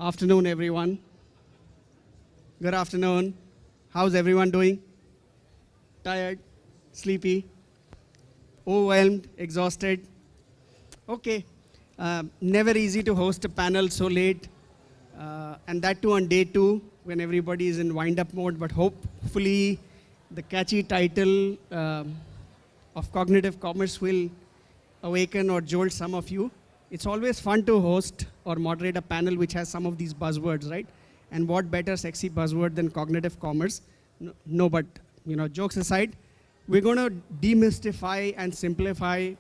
Afternoon, everyone. Good afternoon. How's everyone doing? Tired? Sleepy? Overwhelmed? Exhausted? Okay. Never easy to host a panel so late, and that too on day two when everybody is in wind-up mode. But hopefully, the catchy title of cognitive commerce will awaken or jolt some of you. It's always fun to host or moderate a panel which has some of these buzzwords, right? And what better sexy buzzword than cognitive commerce? No, but jokes aside, we're going to demystify and simplify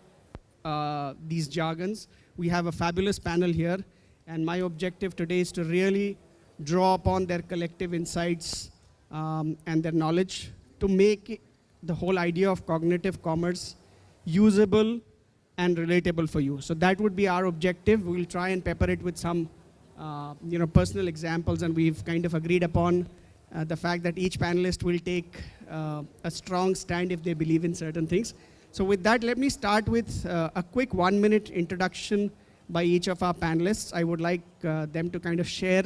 these jargons. We have a fabulous panel here, and my objective today is to really draw upon their collective insights and their knowledge to make the whole idea of cognitive commerce usable and relatable for you. So that would be our objective. We'll try and pepper it with some personal examples, and we've kind of agreed upon the fact that each panelist will take a strong stand if they believe in certain things. So with that, let me start with a quick 1-minute introduction by each of our panelists. I would like them to kind of share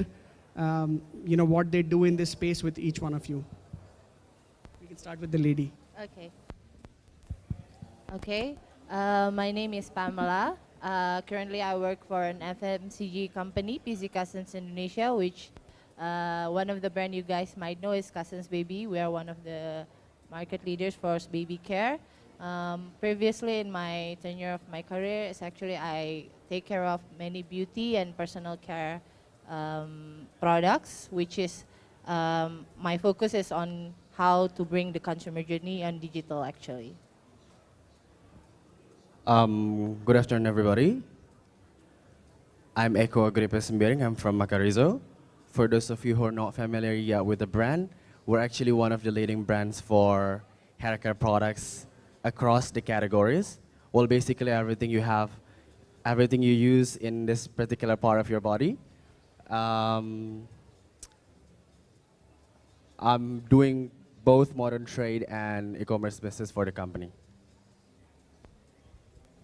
what they do in this space with each one of you. We can start with the lady. Okay. My name is Pamela. Currently, I work for an FMCG company, PZ Cousins Indonesia, which one of the brand you guys might know is Cousins Baby. We are one of the market leaders for baby care. Previously, in my tenure of my career, is actually I take care of many beauty and personal care products, which is my focus is on how to bring the consumer journey on digital actually. Good afternoon, everybody. I'm Eko Agripa Sembiring. I'm from Macarizo. For those of you who are not familiar yet with the brand, we're actually one of the leading brands for hair care products across the categories. Well, basically everything you have, everything you use in this particular part of your body. I'm doing both modern trade and e-commerce business for the company.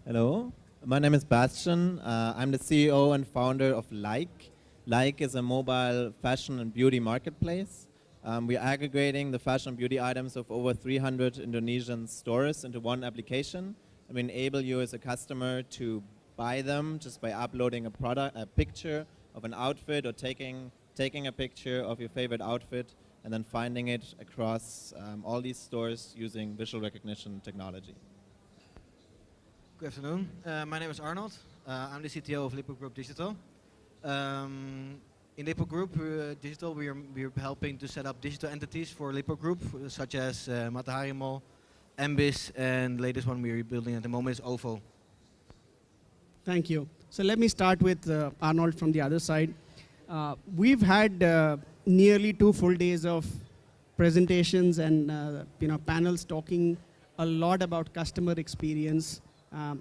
Hello, my name is Bastian. I'm the CEO and founder of Like. Like is a mobile fashion and beauty marketplace. We're aggregating the fashion and beauty items of over 300 Indonesian stores into one application. And we enable you as a customer to buy them just by uploading a picture of an outfit or taking a picture of your favorite outfit and then finding it across all these stores using visual recognition technology. Good afternoon. My name is Arnold. I'm the CTO of Lipo Group Digital. In Lipo Group Digital, we're helping to set up digital entities for Lipo Group, such as Matahari Mall, Embis, and the latest one we're building at the moment is OVO. Thank you. So let me start with Arnold from the other side. We've had nearly 2 full days of presentations and panels talking a lot about customer experience.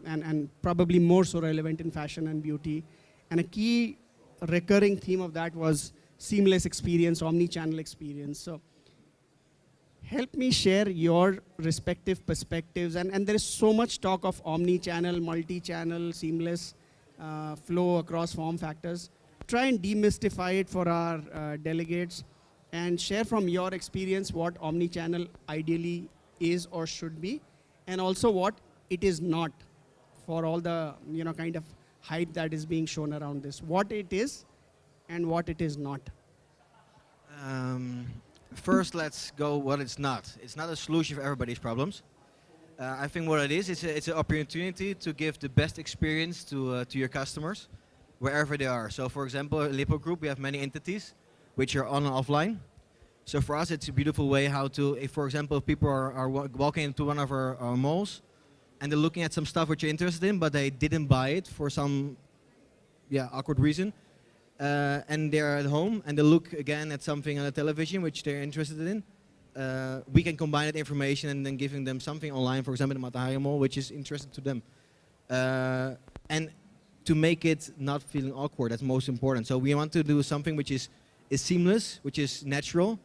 And probably more so relevant in fashion and beauty. And a key recurring theme of that was seamless experience, omni-channel experience. So help me share your respective perspectives. And there is so much talk of omni-channel, multi-channel, seamless flow across form factors. Try and demystify it for our delegates and share from your experience what omni-channel ideally is or should be, and also what it is not, for all the kind of hype that is being shown around this. What it is and what it is not. First, let's go what it's not. It's not a solution for everybody's problems. I think what it is, it's an opportunity to give the best experience to your customers, wherever they are. So for example, at Lipo Group, we have many entities which are on and offline. So for us, it's a beautiful way how to, if for example, people are walking into one of our malls, and they're looking at some stuff which you're interested in, but they didn't buy it for some awkward reason. And they're at home, and they look again at something on the television which they're interested in. We can combine that information and then giving them something online, for example, the Matahari Mall, which is interesting to them. And to make it not feeling awkward, that's most important. So we want to do something which is seamless, which is natural,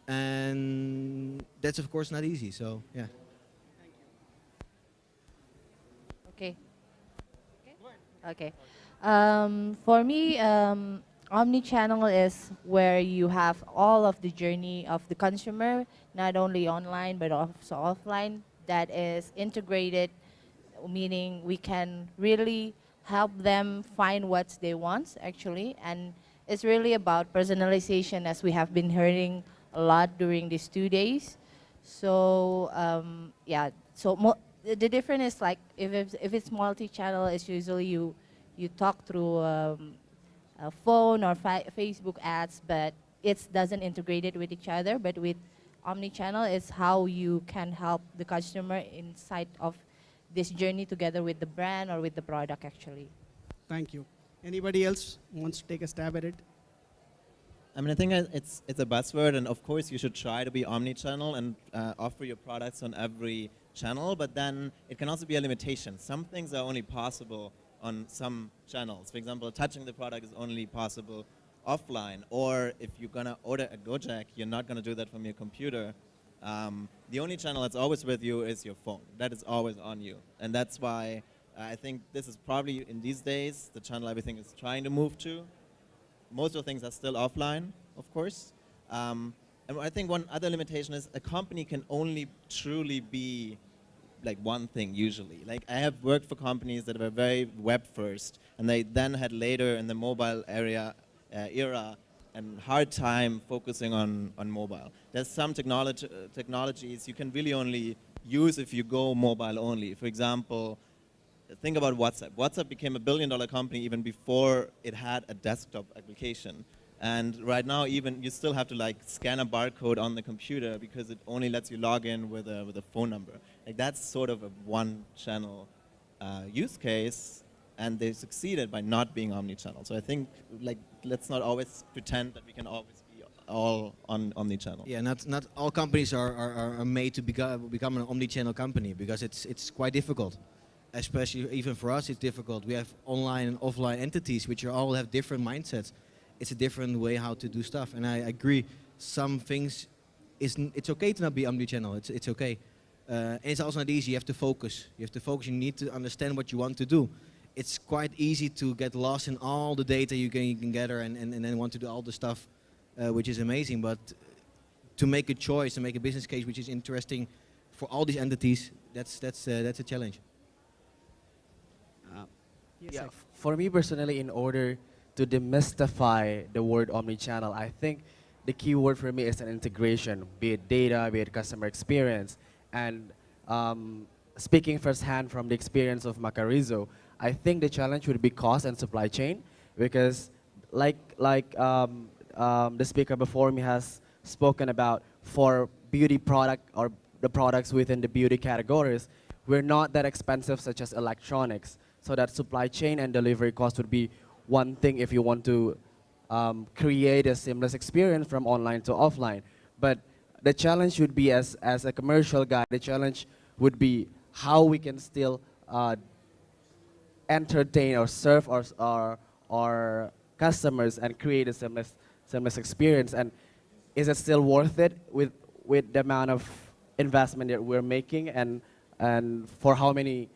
and that's of course not easy, so yeah. Okay. For me, Omni-channel is where you have all of the journey of the consumer, not only online but also offline, that is integrated, meaning we can really help them find what they want actually. And it's really about personalization, as we have been hearing a lot during these 2 days. So yeah, so the difference is like if it's multi-channel, it's usually you talk through a phone or Facebook ads, but it doesn't integrate it with each other. But with omni-channel, is how you can help the customer inside of this journey together with the brand or with the product actually. Thank you. Anybody else wants to take a stab at it? I mean, I think it's a buzzword, and of course you should try to be omni-channel and offer your products on every channel, but then it can also be a limitation. Some things are only possible on some channels. For example, touching the product is only possible offline, or if you're gonna order a Gojek, you're not gonna do that from your computer. The only channel that's always with you is your phone. That is always on you, and that's why I think this is probably, in these days, the channel everything is trying to move to. Most of the things are still offline, of course. And I think one other limitation is a company can only truly be like one thing usually. Like I have worked for companies that were very web first, and they then had later in the mobile era and hard time focusing on mobile. There's some technologies you can really only use if you go mobile only. For example, think about WhatsApp. WhatsApp became a billion-dollar company even before it had a desktop application. And right now, even you still have to like scan a barcode on the computer because it only lets you log in with a phone number. Like that's sort of a one-channel use case, and they succeeded by not being omni-channel. So I think like let's not always pretend that we can always be all on omni-channel. Yeah, not all companies are made to become an omni-channel company, because it's quite difficult. Especially even for us, it's difficult. We have online and offline entities which all have different mindsets. It's a different way how to do stuff, and I agree. Some things, it's okay to not be omni-channel. It's okay, and it's also not easy. You have to focus. You have to focus. You need to understand what you want to do. It's quite easy to get lost in all the data you can gather, and then want to do all the stuff, which is amazing. But to make a choice, to make a business case which is interesting for all these entities, that's a challenge. Yes, Yeah, sir. for me personally, in order to demystify the word omnichannel, I think the key word for me is an integration, be it data, be it customer experience. And speaking firsthand from the experience of Macarizo, I think the challenge would be cost and supply chain, because the speaker before me has spoken about, for beauty product or the products within the beauty categories, we're not that expensive such as electronics. So that supply chain and delivery cost would be one thing if you want to create a seamless experience from online to offline. But the challenge would be, as a commercial guy, the challenge would be how we can still entertain or serve our customers and create a seamless experience. And is it still worth it with the amount of investment that we're making, and for how many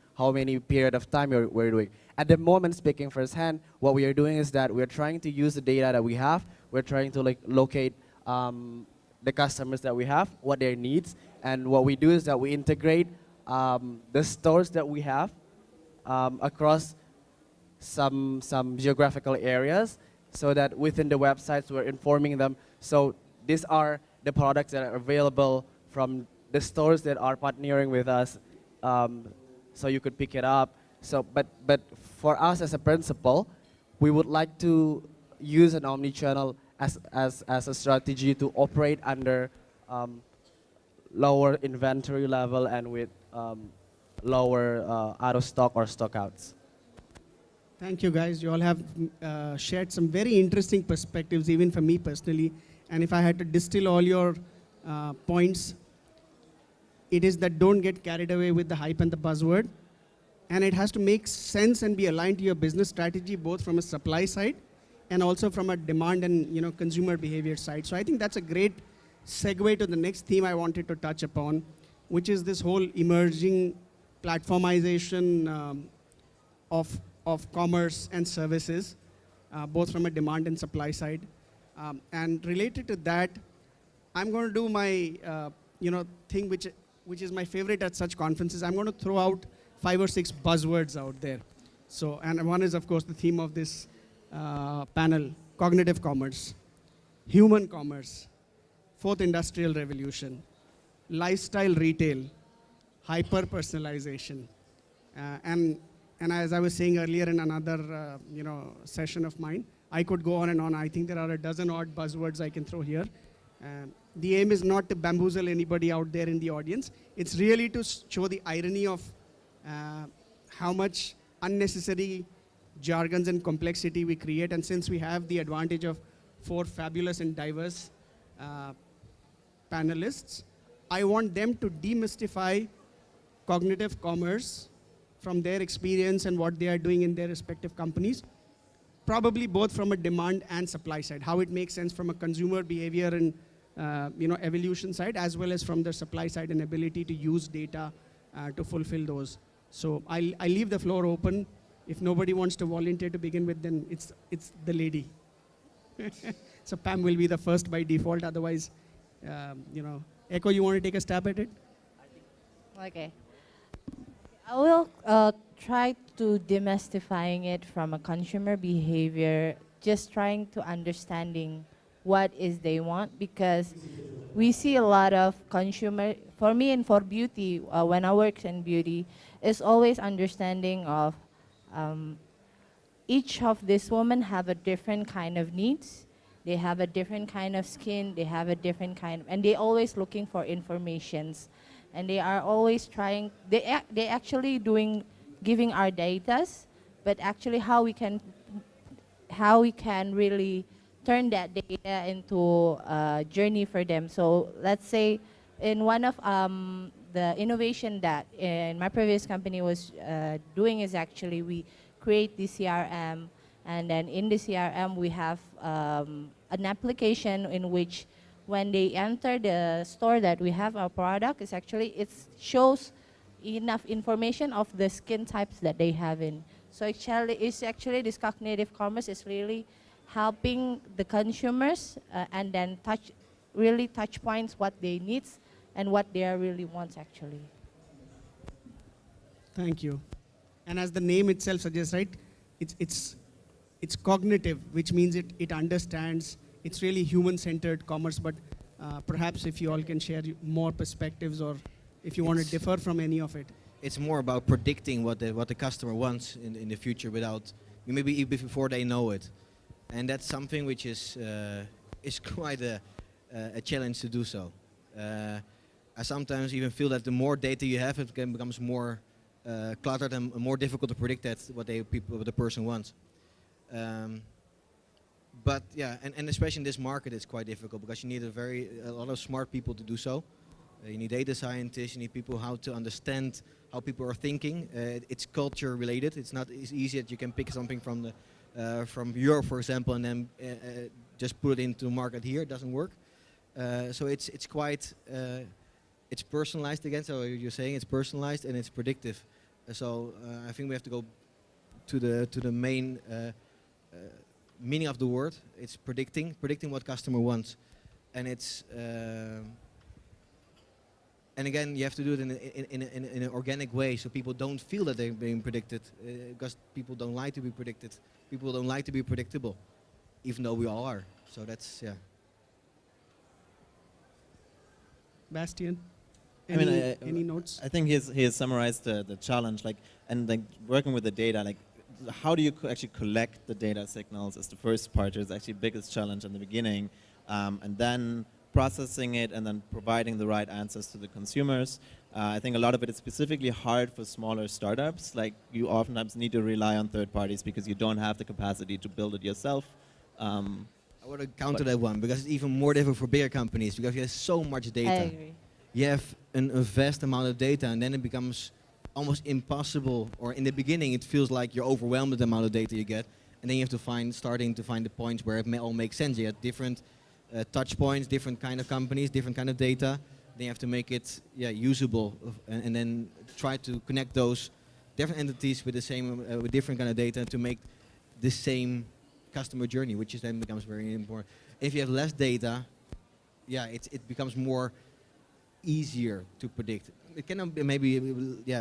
period of time we're doing? At the moment, speaking firsthand, what we are doing is that we're trying to use the data that we have. We're trying to locate the customers that we have, what their needs, and what we do is that we integrate the stores that we have across some geographical areas, so that within the websites we're informing them. So these are the products that are available from the stores that are partnering with us, so you could pick it up. So, but for us as a principle, we would like to use an omni-channel as a strategy to operate under lower inventory level and with lower out of stock or stockouts. Thank you, guys. You all have shared some very interesting perspectives, even for me personally. And if I had to distill all your points, it is that don't get carried away with the hype and the buzzword. And it has to make sense and be aligned to your business strategy, both from a supply side and also from a demand and consumer behavior side. So I think that's a great segue to the next theme I wanted to touch upon, which is this whole emerging platformization of commerce and services. both from a demand and supply side. And related to that, I'm going to do my thing which is my favorite at such conferences. I'm going to throw out 5 or 6 buzzwords out there. So, and one is of course the theme of this panel: cognitive commerce, human commerce, fourth industrial revolution, lifestyle retail, hyper personalization, and as I was saying earlier in another session of mine, I could go on and on. I think there are a dozen odd buzzwords I can throw here. The aim is not to bamboozle anybody out there in the audience. It's really to show the irony of how much unnecessary jargons and complexity we create. And since we have the advantage of 4 fabulous and diverse panelists, I want them to demystify cognitive commerce from their experience and what they are doing in their respective companies, probably both from a demand and supply side, how it makes sense from a consumer behavior and evolution side, as well as from the supply side and ability to use data to fulfill those. So I leave the floor open. If nobody wants to volunteer to begin with, then it's the lady. So Pam will be the first by default. Otherwise, Echo, you want to take a stab at it? Okay. I will try to demystifying it from a consumer behavior, just trying to understanding what is they want, because we see a lot of consumer, for me and for beauty, when I work in beauty, is always understanding of each of these women have a different kind of needs. They have a different kind of skin. They have a different kind, and they always looking for informations, and they are always trying. They actually giving our datas, but actually how we can really turn that data into a journey for them. So let's say in one of the innovation that in my previous company was doing is actually we create the CRM, and then in the CRM we have an application in which when they enter the store that we have our product, is actually it shows enough information of the skin types that they have in. So actually this cognitive commerce is really helping the consumers and then touch points what they need and what they really want actually. Thank you. And as the name itself suggests, right, it's cognitive, which means it understands. It's really human-centered commerce. But perhaps if you all can share more perspectives, or if you want to differ from any of it. It's more about predicting what the customer wants in the future without maybe even before they know it, and that's something which is quite a challenge to do so. I sometimes even feel that the more data you have, it becomes more cluttered and more difficult to predict what the person wants. But yeah, and especially in this market, it's quite difficult because you need a lot of smart people to do so. You need data scientists. You need people how to understand how people are thinking. It's culture related. It's not as easy that you can pick something from Europe, for example, and then just put it into the market here. It doesn't work. So it's quite it's personalized again. So you're saying it's personalized and it's predictive. So I think we have to go to the main meaning of the word. It's predicting what customer wants, and it's and again you have to do it in an organic way, so people don't feel that they're being predicted, because people don't like to be predicted. People don't like to be predictable, even though we all are. So that's Bastian, I mean, any notes? I think he has summarized the challenge, and working with the data, how do you actually collect the data signals is the first part. Is actually biggest challenge in the beginning, and then processing it and then providing the right answers to the consumers. I think a lot of it is specifically hard for smaller startups. You oftentimes need to rely on third parties because you don't have the capacity to build it yourself. I want to counter that one, because it's even more difficult for bigger companies because you have so much data. I agree. You have a vast amount of data, and then it becomes almost impossible, or in the beginning it feels like you're overwhelmed with the amount of data you get, and then you have to starting to find the points where it all makes sense. You have different touch points, different kind of companies, different kind of data. Then you have to make it usable, and then try to connect those different entities with the same with different kind of data to make the same customer journey, which is then becomes very important. If you have less data, yeah, it becomes more easier to predict. It can be maybe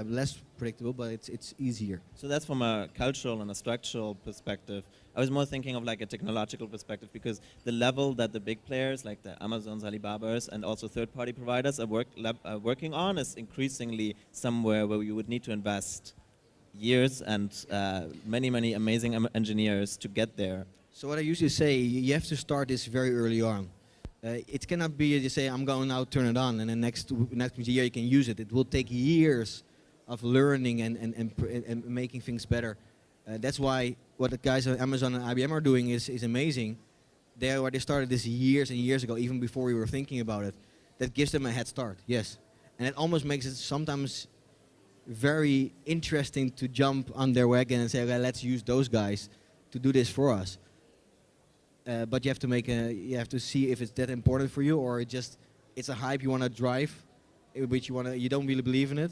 less predictable, but it's easier. So that's from a cultural and a structural perspective. I was more thinking of like a technological perspective, because the level that the big players like the Amazons, Alibabas, and also third-party providers are working on is increasingly somewhere where you would need to invest years and many amazing engineers to get there. So what I usually say, you have to start this very early on. It cannot be you say I'm going now turn it on and then next year you can use it. It will take years of learning and making things better. That's why what the guys at Amazon and IBM are doing is amazing. They started this years and years ago, even before we were thinking about it. That gives them a head start, yes. And it almost makes it sometimes very interesting to jump on their wagon and say, okay, let's use those guys to do this for us. But you have to see if it's that important for you, or it's a hype you want to drive, which you don't really believe in it.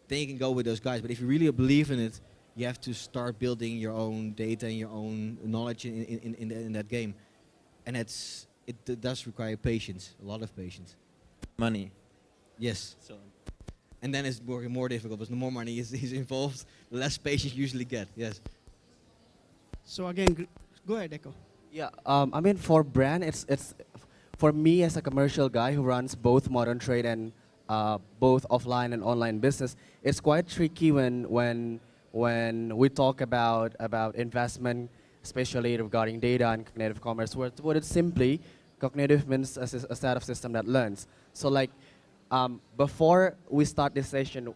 Then you can go with those guys. But if you really believe in it, you have to start building your own data and your own knowledge in that game, and it does require patience, a lot of patience. Money. Yes. So And then it's more difficult because the more money is involved, the less patience you usually get. Yes. So again, go ahead, Echo. Yeah, I mean, for brand, it's for me as a commercial guy who runs both modern trade and both offline and online business. It's quite tricky when we talk about investment, especially regarding data and cognitive commerce. Where to put it simply, cognitive means a set of system that learns. So like before we start this session,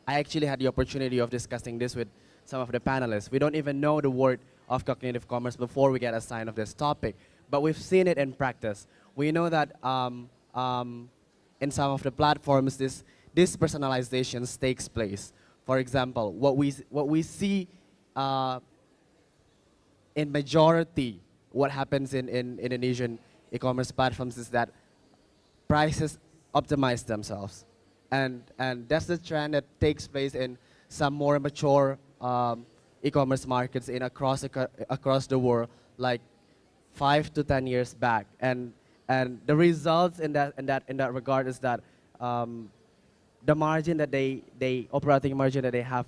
I actually had the opportunity of discussing this with some of the panelists. We don't even know the word of cognitive commerce before we get assigned of this topic, but we've seen it in practice. We know that in some of the platforms, this personalizations takes place. For example, what we see in majority, what happens in Indonesian e-commerce platforms is that prices optimize themselves, and that's the trend that takes place in some more mature e-commerce markets in across the world, like 5 to 10 years back, and the results in that regard is that the margin that operating margin that they have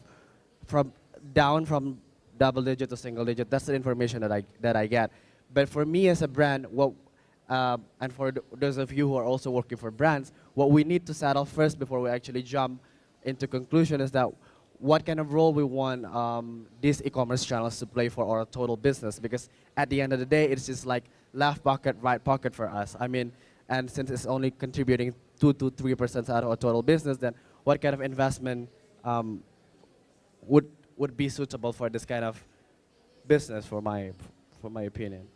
down from double digit to single digit. That's the information that I get. But for me as a brand, and for those of you who are also working for brands, what we need to settle first before we actually jump into conclusion is that what kind of role we want these e-commerce channels to play for our total business. Because at the end of the day, it's just like left pocket, right pocket for us. I mean, and since it's only contributing 2 to 3% out of our total business, then what kind of investment would be suitable for this kind of business, for my opinion.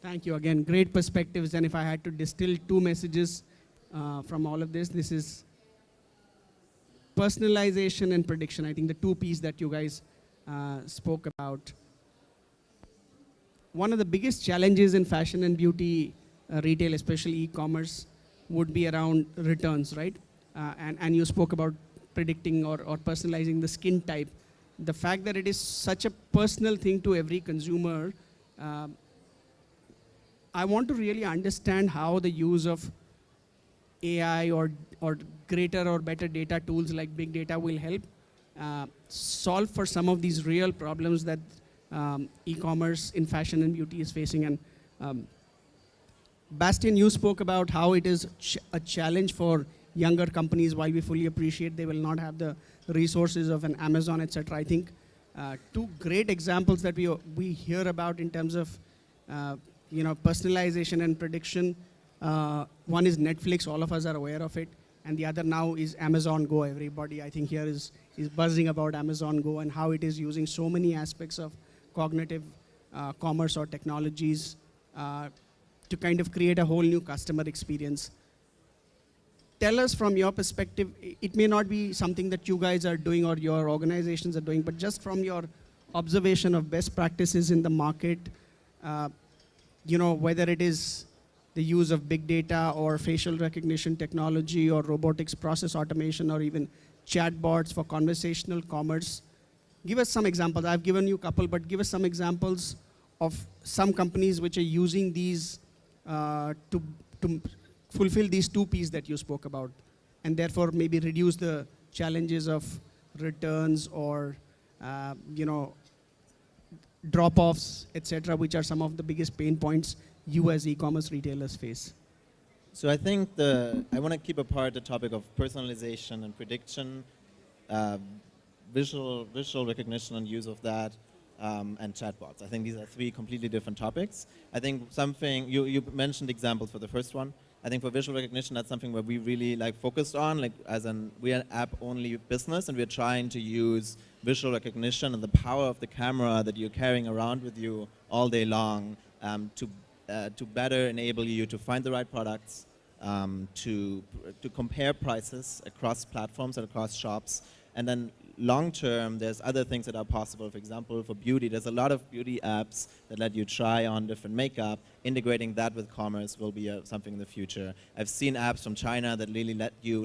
Thank you again. Great perspectives. And if I had to distill 2 messages from all of this is personalization and prediction. I think the 2 P's that you guys spoke about. One of the biggest challenges in fashion and beauty retail, especially e-commerce, would be around returns, right? And you spoke about predicting or personalizing the skin type. The fact that it is such a personal thing to every consumer, I want to really understand how the use of AI or greater or better data tools like big data will help solve for some of these real problems that e-commerce in fashion and beauty is facing. And Bastian, you spoke about how it is a challenge for younger companies. While we fully appreciate they will not have the resources of an Amazon, etc. I think 2 great examples that we hear about in terms of personalization and prediction. One is Netflix, all of us are aware of it, and the other now is Amazon Go. Everybody, I think, here is buzzing about Amazon Go and how it is using so many aspects of cognitive commerce or technologies to kind of create a whole new customer experience. Tell us from your perspective, it may not be something that you guys are doing or your organizations are doing, but just from your observation of best practices in the market, whether it is the use of big data or facial recognition technology or robotics process automation or even chatbots for conversational commerce. Give us some examples. I've given you a couple, but give us some examples of some companies which are using these to fulfill these two P's that you spoke about, and therefore maybe reduce the challenges of returns or drop-offs, etc., which are some of the biggest pain points you as e-commerce retailers face? So I think I want to keep apart the topic of personalization and prediction, uh, visual recognition and use of that, and chatbots. I think these are three completely different topics. I think something you mentioned examples for the first one. I think for visual recognition, that's something where we really focused on, we're an app-only business, and we're trying to use visual recognition and the power of the camera that you're carrying around with you all day long to better enable you to find the right products, to compare prices across platforms and across shops, and then long term, there's other things that are possible. For example, for beauty, there's a lot of beauty apps that let you try on different makeup. Integrating that with commerce will be something in the future. I've seen apps from China that really let you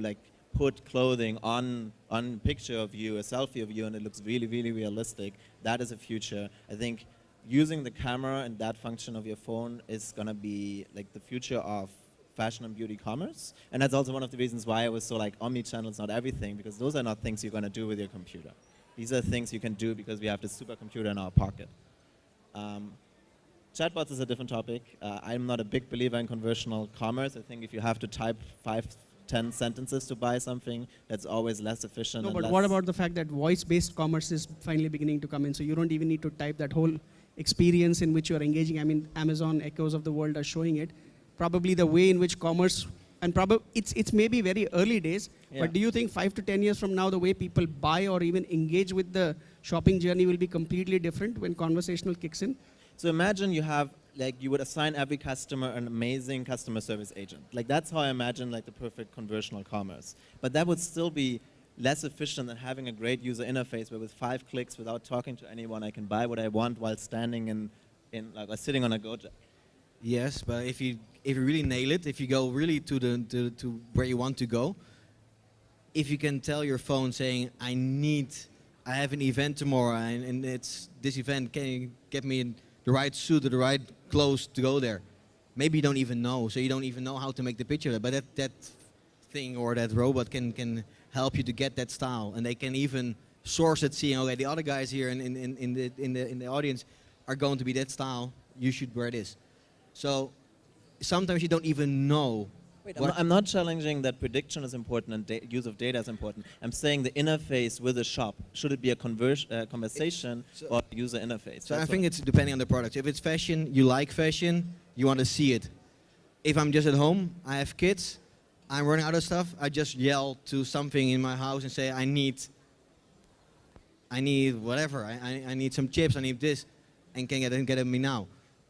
put clothing on a picture of you, a selfie of you, and it looks really, really realistic. That is a future. I think using the camera and that function of your phone is going to be the future of fashion and beauty commerce. And that's also one of the reasons why I was so omnichannel is not everything, because those are not things you're going to do with your computer. These are things you can do because we have this supercomputer in our pocket. Chatbots is a different topic. I'm not a big believer in conversational commerce. I think if you have to type 5-10 sentences to buy something, that's always less efficient. No, but what about the fact that voice-based commerce is finally beginning to come in? So you don't even need to type that whole experience in which you're engaging. I mean, Amazon Echoes of the world are showing it. Probably the way in which commerce, and probably it's maybe very early days, but do you think 5 to 10 years from now, the way people buy or even engage with the shopping journey will be completely different when conversational kicks in? So imagine you have, you would assign every customer an amazing customer service agent. That's how I imagine the perfect conversational commerce. But that would still be less efficient than having a great user interface where with 5 clicks, without talking to anyone, I can buy what I want while standing sitting on a Gojek. Yes, but if you really nail it, if you go really to where you want to go, if you can tell your phone saying, I have an event tomorrow and it's this event, can you get me the right suit or the right clothes to go there? Maybe you don't even know, so you don't even know how to make the picture, but that thing or that robot can help you to get that style, and they can even source it, seeing, okay, the other guys here in the audience are going to be that style, you should wear this. So sometimes you don't even know. Wait, I'm not challenging that prediction is important and use of data is important. I'm saying the interface with the shop. Should it be a conversation or a user interface? So I think it's depending on the product. If it's fashion, you like fashion, you want to see it. If I'm just at home, I have kids, I'm running out of stuff, I just yell to something in my house and say, I need whatever, I need some chips, I need this, and can get it me now.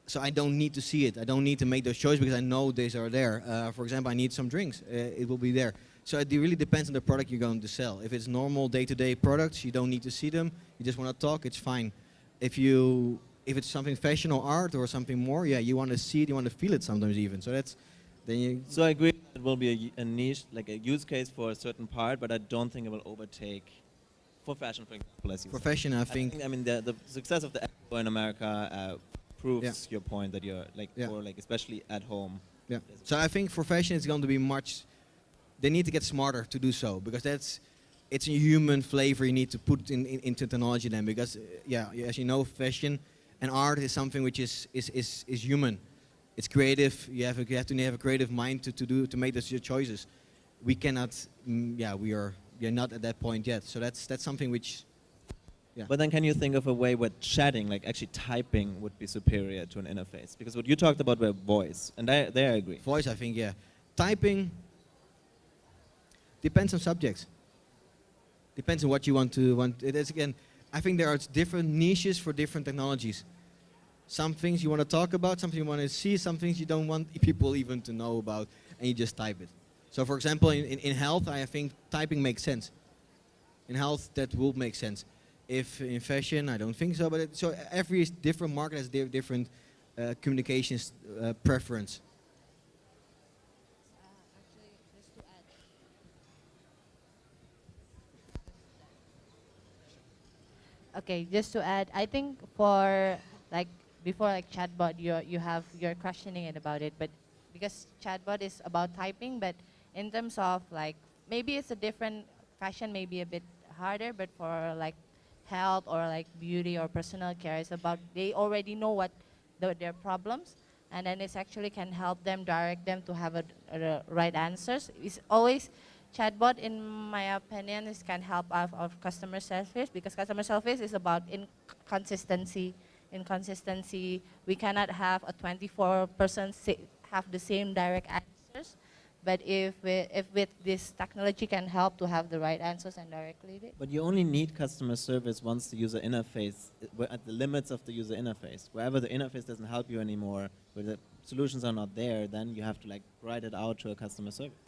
So I don't need to see it. I don't need to make those choices because I know these are there. For example, I need some drinks. It will be there. So it really depends on the product you're going to sell. If it's normal day-to-day products, you don't need to see them. You just want to talk, it's fine. If it's something fashion or art or something more, yeah, you want to see it, you want to feel it sometimes even. So So I agree it will be a niche, a use case for a certain part, but I don't think it will overtake for fashion, for example, as you for said. fashion, I think. The success of the Expo in America proves your point that you're especially at home. Yeah. So I think for fashion it's going to be much. They need to get smarter to do so because it's a human flavor you need to put into technology then because as you know, fashion and art is something which is human. It's creative. You have to have a creative mind to make those choices. We cannot. We are not at that point yet. So that's something which. Yeah. But then can you think of a way where chatting, actually typing, would be superior to an interface? Because what you talked about were voice, and there I agree. Voice, I think, yeah. Typing depends on subjects. Depends on what you want. It is, again, I think there are different niches for different technologies. Some things you want to talk about, something you want to see, some things you don't want people even to know about, and you just type it. So for example, in health, I think typing makes sense. In health, that will make sense. If in fashion, I don't think so. But so every different market has different communications preference. Okay, just to add, I think for before like chatbot, you're questioning it about it, but because chatbot is about typing, but in terms of like maybe it's a different fashion, maybe a bit harder, but for like health or like beauty or personal care, it's about they already know what their problems, and then it's actually can help them, direct them to have a right answers. It's always chatbot, in my opinion, is can help of customer service, because customer service is about inconsistency. Inconsistency, we cannot have a 24% have the same direct answers, but if with this technology can help to have the right answers and directly it. But you only need customer service once the user interface, we're at the limits of the user interface. Wherever the interface doesn't help you anymore, where the solutions are not there, then you have to like write it out to a customer service.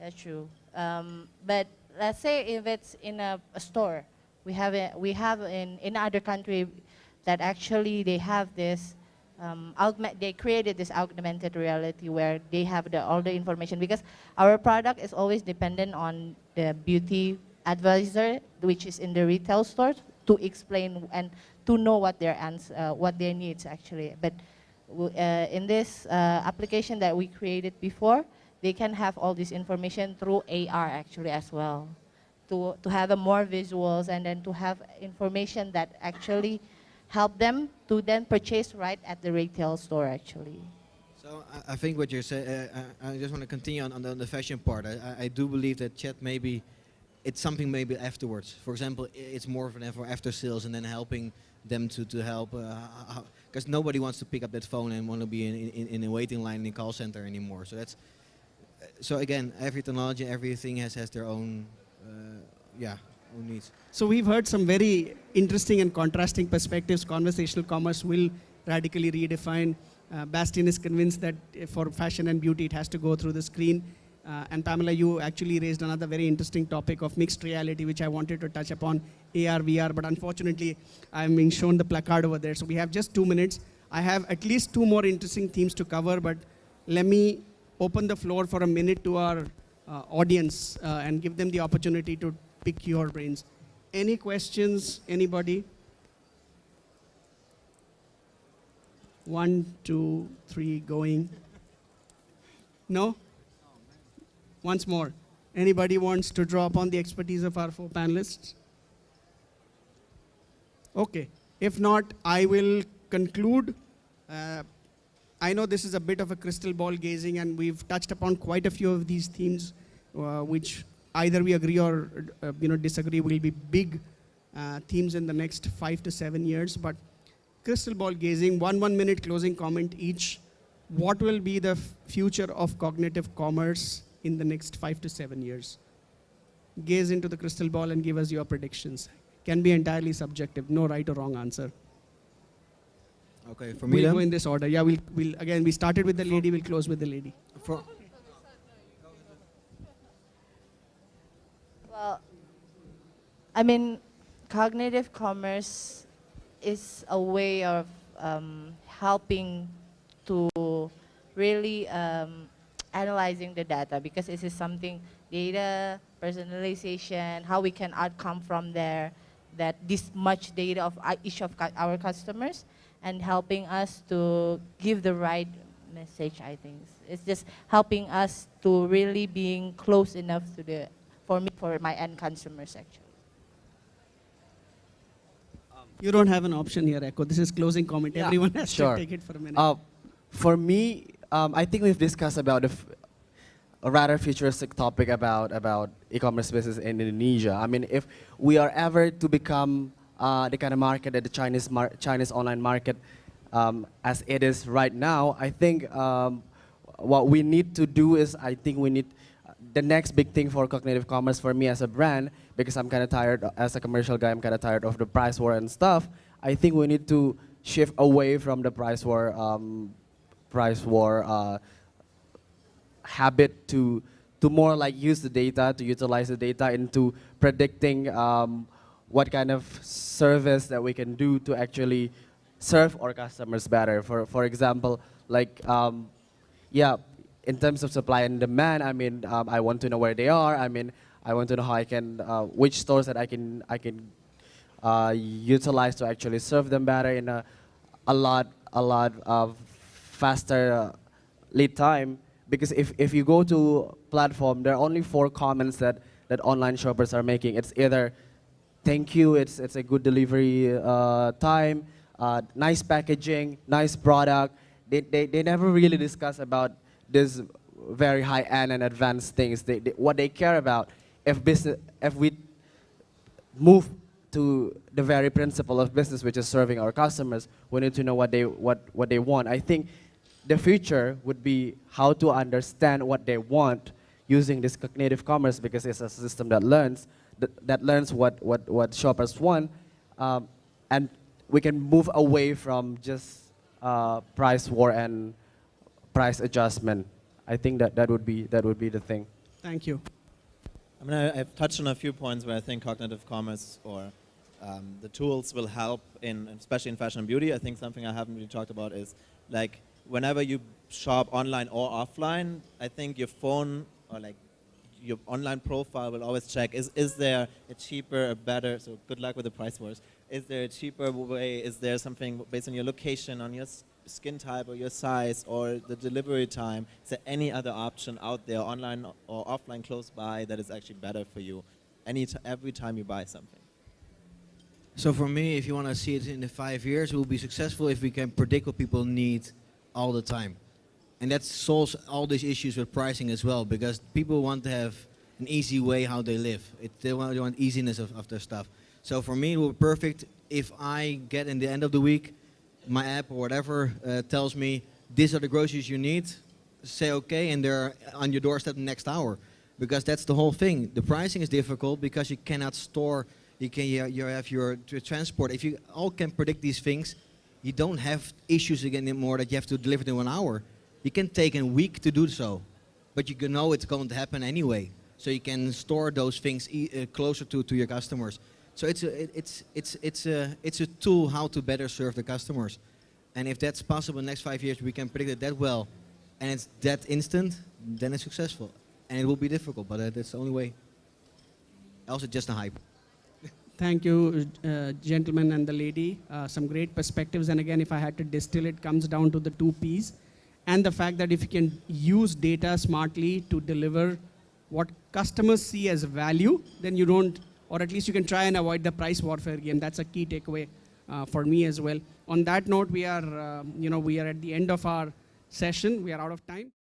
That's true. But let's say if it's in a store, we have in other country that actually they have this they created this augmented reality where they have all the information, because our product is always dependent on the beauty advisor, which is in the retail stores, to explain and to know what their needs actually. But in this application that we created before, they can have all this information through AR actually as well, to have a more visuals, and then to have information that actually help them to then purchase right at the retail store actually. So I think what you're saying, I just want to continue on the fashion part. I do believe that chat maybe, it's something maybe afterwards. For example, it's more for after sales, and then helping them to help, because nobody wants to pick up that phone and want to be in a waiting line in a call center anymore. So that's, so again, every technology, everything has their own, own needs. So we've heard some very interesting and contrasting perspectives. Conversational commerce will radically redefine. Bastian is convinced that for fashion and beauty, it has to go through the screen. And Pamela, you actually raised another very interesting topic of mixed reality, which I wanted to touch upon, AR, VR, but unfortunately, I'm being shown the placard over there. So we have just 2 minutes. I have at least 2 more interesting themes to cover, but let me open the floor for a minute to our audience and give them the opportunity to pick your brains. Any questions, anybody? 1, 2, 3, going. No? Once more. Anybody wants to draw upon the expertise of our 4 panelists? Okay. If not, I will conclude. I know this is a bit of a crystal ball gazing, and we've touched upon quite a few of these themes, which either we agree or disagree will be big themes in the next 5 to 7 years. But crystal ball gazing, 1 minute closing comment each. What will be the future of cognitive commerce in the next 5 to 7 years? Gaze into the crystal ball and give us your predictions. Can be entirely subjective, no right or wrong answer. Okay, for me We'll then. go in this order. Yeah, we'll again, we started with the lady, we'll close with the lady. Well, I mean, cognitive commerce is a way of helping to really analyzing the data, because this is something, data, personalization, how we can outcome from there, that this much data of each of our customers, and helping us to give the right message, I think. It's just helping us to really being close enough to for my end consumers, actually. You don't have an option here, Echo. This is closing comment. Yeah, Everyone has sure. to take it for a minute. For me, I think we've discussed about a rather futuristic topic about e-commerce business in Indonesia. I mean, if we are ever to become the kind of market that the Chinese online market as it is right now, I think what we need to do is, I think we need the next big thing for cognitive commerce for me as a brand, because I'm kind of tired, as a commercial guy, I'm kind of tired of the price war and stuff. I think we need to shift away from the price war habit to more like use the data, to utilize the data into predicting what kind of service that we can do to actually serve our customers better. For example, like in terms of supply and demand, I mean, I want to know where they are. I mean, I want to know how I can, which stores that I can utilize to actually serve them better in a a lot of faster lead time, because if you go to platform, there are only 4 comments that online shoppers are making. It's either thank you, it's a good delivery time, nice packaging, nice product. They never really discuss about this very high-end and advanced things. What they care about, if we move to the very principle of business, which is serving our customers, we need to know what they want. I think the future would be how to understand what they want using this cognitive commerce, because it's a system that learns what shoppers want, and we can move away from just price war and price adjustment. I think that would be the thing. Thank you. I mean, I've touched on a few points where I think cognitive commerce or the tools will help especially in fashion and beauty. I think something I haven't really talked about is like whenever you shop online or offline, I think your phone or like your online profile will always check, is there a cheaper, a better, so good luck with the price wars, is there a cheaper way, is there something based on your location, on your skin type or your size or the delivery time, is there any other option out there online or offline close by that is actually better for you every time you buy something? So for me, if you want to see it in the 5 years, we'll be successful if we can predict what people need all the time. And that solves all these issues with pricing as well, because people want to have an easy way how they live. They want easiness of their stuff. So for me, it will be perfect if I get in the end of the week, my app or whatever tells me, these are the groceries you need, say okay, and they're on your doorstep the next hour. Because that's the whole thing. The pricing is difficult because you cannot store, you have your transport. If you all can predict these things, you don't have issues again anymore that you have to deliver it in 1 hour. You can take a week to do so, but you know it's going to happen anyway. So you can store those things closer to your customers. So it's a tool how to better serve the customers. And if that's possible in the next 5 years, we can predict it that well, and it's that instant, then it's successful. And it will be difficult, but that's the only way. Also just a hype. Thank you, gentlemen and the lady. Some great perspectives. And again, if I had to distill it, comes down to the 2 Ps. And the fact that if you can use data smartly to deliver what customers see as value, then you don't, or at least you can try and avoid the price warfare game. That's a key takeaway for me as well. On that note, we are at the end of our session. We are out of time.